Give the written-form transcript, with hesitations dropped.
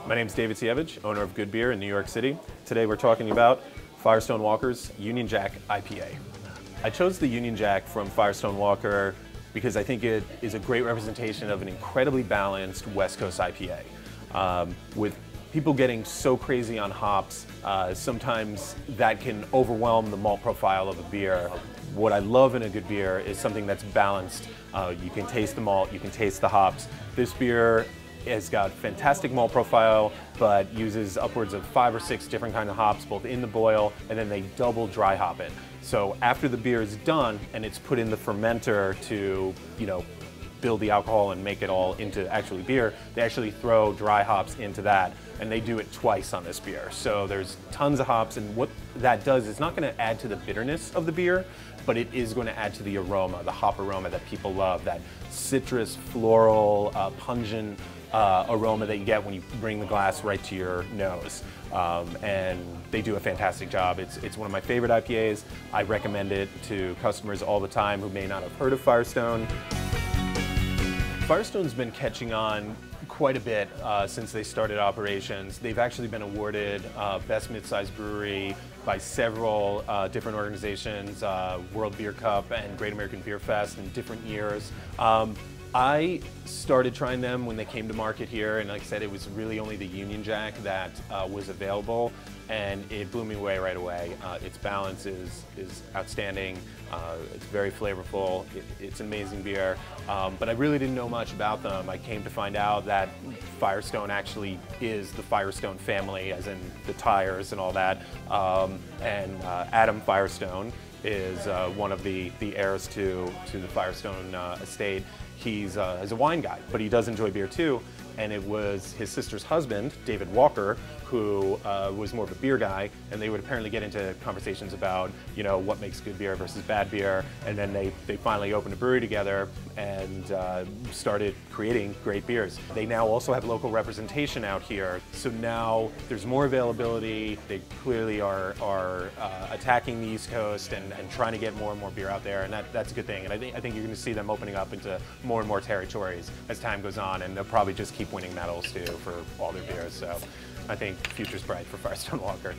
My name is David Cichowicz, owner of Good Beer in New York City. Today we're talking about Firestone Walker's Union Jack IPA. I chose the Union Jack from Firestone Walker because I think it is a great representation of an incredibly balanced West Coast IPA. With people getting so crazy on hops, sometimes that can overwhelm the malt profile of a beer. What I love in a good beer is something that's balanced. You can taste the malt, you can taste the hops. This beer has got fantastic malt profile, but uses upwards of 5 or 6 different kinds of hops, both in the boil, and then they double dry hop it. So after the beer is done and it's put in the fermenter to, build the alcohol and make it all into actually beer, they actually throw dry hops into that, and they do it twice on this beer. So there's tons of hops, and what that does is not going to add to the bitterness of the beer, but it is going to add to the aroma, the hop aroma that people love, that citrus, floral, pungent aroma that you get when you bring the glass right to your nose. And they do a fantastic job. It's one of my favorite IPAs. I recommend it to customers all the time who may not have heard of Firestone. Firestone's been catching on quite a bit since they started operations. They've actually been awarded Best Mid-Sized Brewery by several different organizations, World Beer Cup and Great American Beer Fest in different years. I started trying them when they came to market here, and like I said, it was really only the Union Jack that was available, and it blew me away right away. Its balance is outstanding. It's very flavorful. It's an amazing beer, but I really didn't know much about them. I came to find out that Firestone actually is the Firestone family, as in the tires and all that, and Adam Firestone is one of the heirs to the Firestone estate. He's a wine guy, but he does enjoy beer too, and it was his sister's husband, David Walker, who was more of a beer guy, and they would apparently get into conversations about, what makes good beer versus bad beer, and then they finally opened a brewery together and started creating great beers. They now also have local representation out here, so now there's more availability. They clearly are attacking the East Coast and trying to get more and more beer out there, and that's a good thing. And I think you're going to see them opening up into more and more territories as time goes on, and they'll probably just keep winning medals too for all their beers. So I think the future's bright for Firestone Walker.